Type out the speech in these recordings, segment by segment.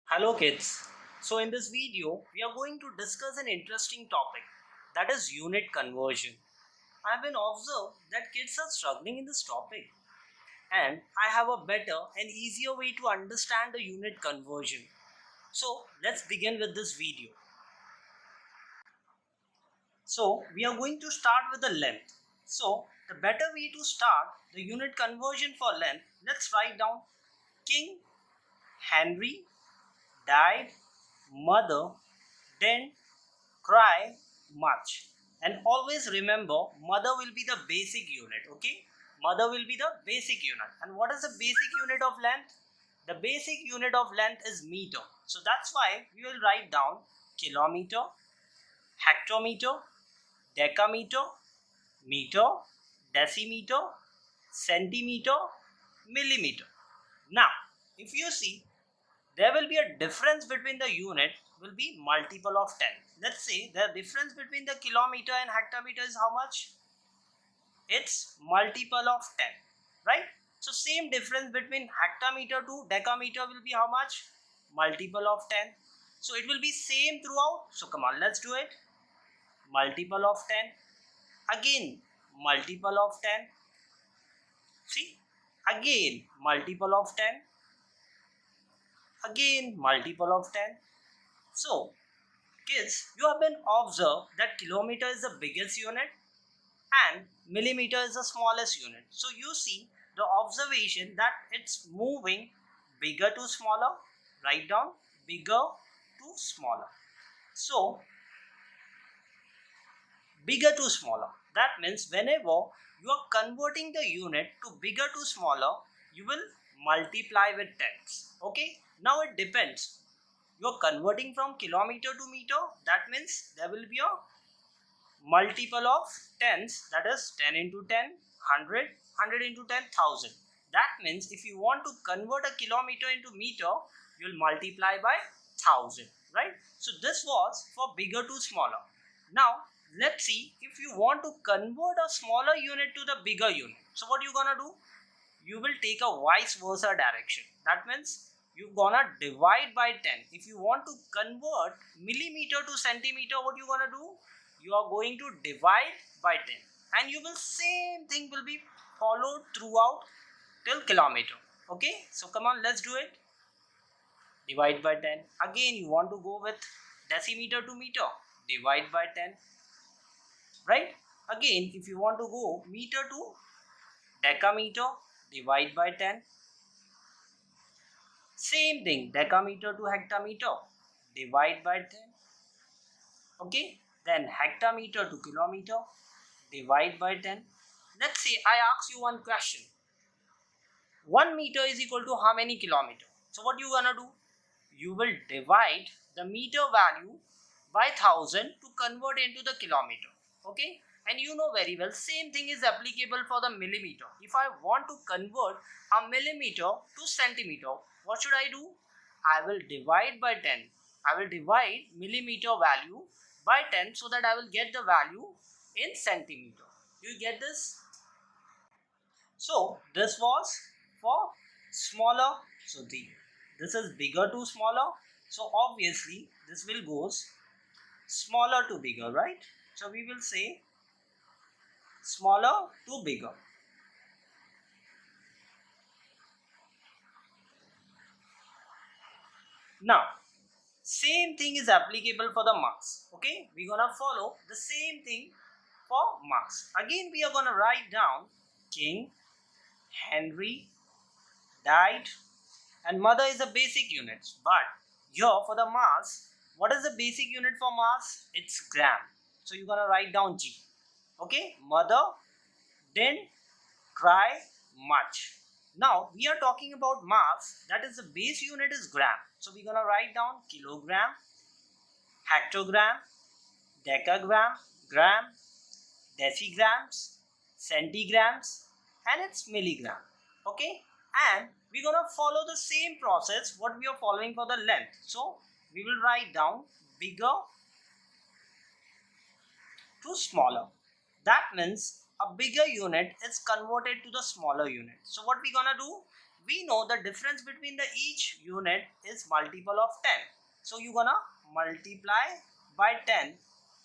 Hello kids. So in this video, we are going to discuss an interesting topic, that is unit conversion. I have been observed that kids are struggling in this topic, and I have a better and easier way to understand the unit conversion. So let's begin with this video. So we are going to start with the length. So the better way to start the unit conversion for length, let's write down King Henry died, mother didn't cry much. And always remember, mother will be the basic unit. Okay, mother will be the basic unit. And what is the basic unit of length? The basic unit of length is meter. So that's why we will write down kilometer, hectometer, decameter, meter, decimeter, centimeter, millimeter. Now if you see, there will be a difference between the unit will be multiple of 10. Let's say the difference between the kilometer and hectometer is how much? It's multiple of 10, right? So same difference between hectometer to decameter will be how much? Multiple of 10. So it will be same throughout. So come on, let's do it. Multiple of 10. Again, multiple of 10. See? Again, multiple of 10. Again, multiple of 10. So kids, you have been observed that kilometer is the biggest unit and millimeter is the smallest unit. So you see the observation that it's moving bigger to smaller. Write down bigger to smaller. So bigger to smaller. That means whenever you are converting the unit to bigger to smaller, you will multiply with tens. Okay. Now it depends. You are converting from kilometer to meter. That means there will be a multiple of tens, that is 10 into 10, 100, 100 into 10,000. That means if you want to convert a kilometer into meter, you will multiply by 1000, right? So this was for bigger to smaller. Now let's see, if you want to convert a smaller unit to the bigger unit, so what you gonna do? You will take a vice versa direction. That means you gonna divide by 10. If you want to convert millimeter to centimeter, what you gonna do? You are going to divide by 10, and you will same thing will be followed throughout till kilometer. Okay, so come on, let's do it. Divide by 10. Again, you want to go with decimeter to meter, divide by 10, right? Again, if you want to go meter to decameter, divide by 10. Same thing, decameter to hectometer, divide by 10. Okay, then hectometer to kilometer, divide by 10. Let's say I ask you one question. 1 meter is equal to how many kilometer? So what you gonna do? You will divide the meter value by 1000 to convert into the kilometer. Okay, and you know very well, same thing is applicable for the millimeter. If I want to convert a millimeter to centimeter, what should I do? I will divide by 10. I will divide millimeter value by 10 so that I will get the value in centimeter. You get this? So this was for smaller. So this is bigger to smaller. So obviously this will goes smaller to bigger, right? So we will say smaller to bigger. Now same thing is applicable for the marks. Okay, we're gonna follow the same thing for marks. Again we are gonna write down King Henry died, and mother is the basic units. But here for the mass, what is the basic unit for mass? It's gram. So you're gonna write down G. Okay, mother didn't cry much. Now we are talking about mass, that is the base unit is gram. So we're gonna write down kilogram, hectogram, decagram, gram, decigrams, centigrams, and it's milligram. Okay, and we're gonna follow the same process what we are following for the length. So we will write down bigger to smaller. That means a bigger unit is converted to the smaller unit. So what we gonna do? we know the difference between the each unit is multiple of 10. So you're gonna multiply by 10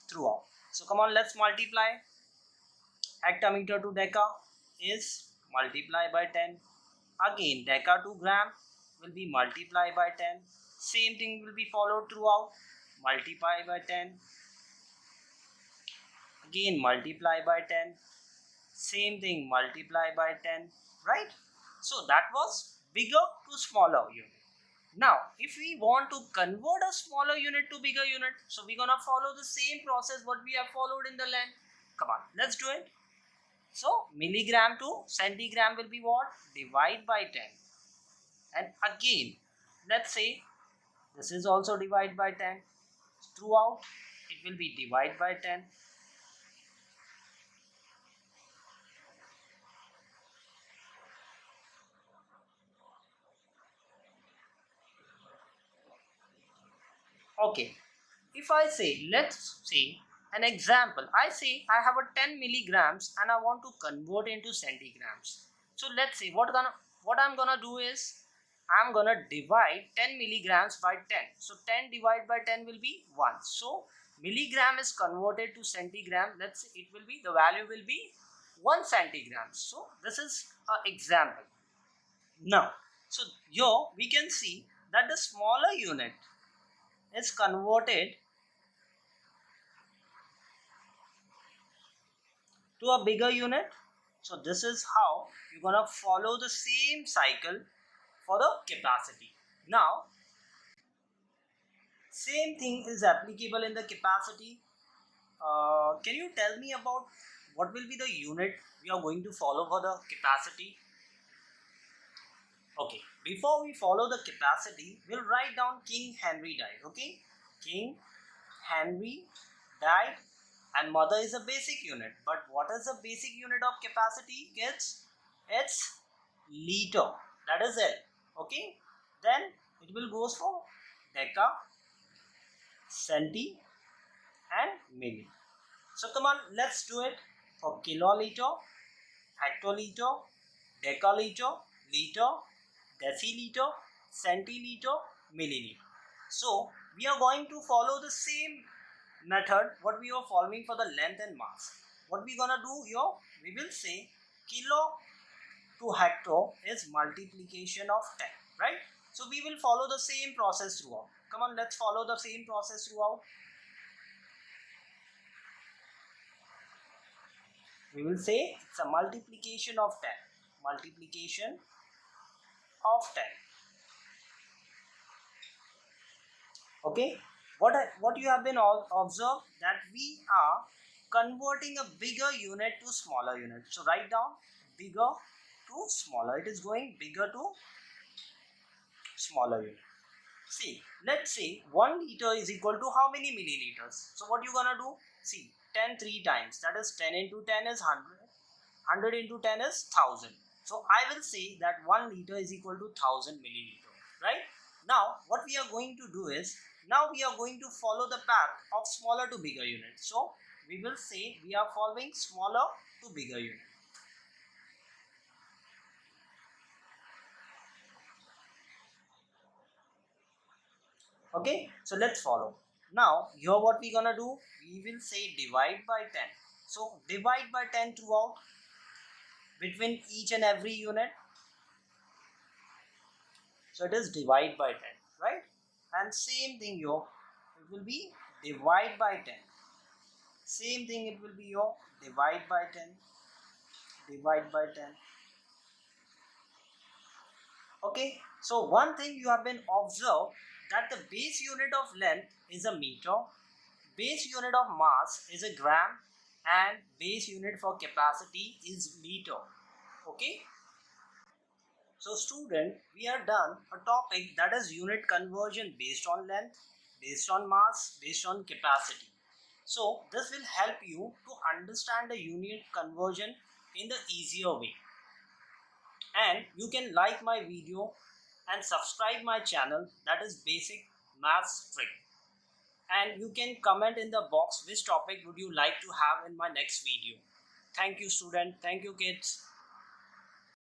throughout. So come on, let's multiply. Hectometer to deca is multiply by 10. Again, deca to gram will be multiply by 10. Same thing will be followed throughout. Multiply by 10. Again, multiply by 10. Same thing, multiply by 10. Right? So that was bigger to smaller unit. Now, if we want to convert a smaller unit to bigger unit, so we're gonna follow the same process what we have followed in the length. Come on, let's do it. So milligram to centigram will be what? Divide by 10. And again, let's say this is also divide by 10. Throughout, it will be divide by 10. Okay, if I say, let's say an example. I say I have a 10 milligrams and I want to convert into centigrams. So let's say what I'm gonna do is I'm gonna divide 10 milligrams by 10. So 10 divided by 10 will be 1. So milligram is converted to centigram. Let's say it will be, the value will be 1 centigram. So this is an example. Now, so here we can see that the smaller unit is converted to a bigger unit. So this is how you're gonna follow the same cycle for the capacity. Now, same thing is applicable in the capacity. Can you tell me about what will be the unit we are going to follow for the capacity? Okay, before we follow the capacity, we'll write down King Henry died. Okay, King Henry died, and mother is a basic unit. But what is the basic unit of capacity, kids? It's liter. That is L. Okay, then it will goes for deca, centi, and milli. So come on, let's do it for kiloliter, hectoliter, decaliter, liter, deciliter, centiliter, milliliter. So we are going to follow the same method what we are following for the length and mass. What we gonna do here? We will say kilo to hecto is multiplication of 10, right? So we will follow the same process throughout. Come on, let's follow the same process throughout. We will say it's a multiplication of 10. Multiplication of 10. Okay, what you have been observed that we are converting a bigger unit to smaller unit. So write down bigger to smaller. It is going bigger to smaller unit. See, let's say 1 liter is equal to how many milliliters? So what you gonna do? See, 10 3 times. That is 10 into 10 is 100. 100 into 10 is 1000. So I will say that 1 liter is equal to 1000 milliliter. Right? Now what we are going to do is, now we are going to follow the path of smaller to bigger unit. So we will say we are following smaller to bigger unit. Okay, so let's follow. Now here what we gonna do? We will say divide by 10. So divide by 10 throughout between each and every unit. So it is divide by 10, right? And same thing here, it will be divide by 10. Same thing it will be here, divide by 10. Divide by 10. Okay, so one thing you have been observed that the base unit of length is a meter, base unit of mass is a gram, and base unit for capacity is liter. Okay, so student, we are done a topic that is unit conversion based on length, based on mass, based on capacity. So this will help you to understand the unit conversion in the easier way. And you can like my video and subscribe my channel, that is Basic Maths Trick. And you can comment in the box which topic would you like to have in my next video. Thank you student, thank you kids.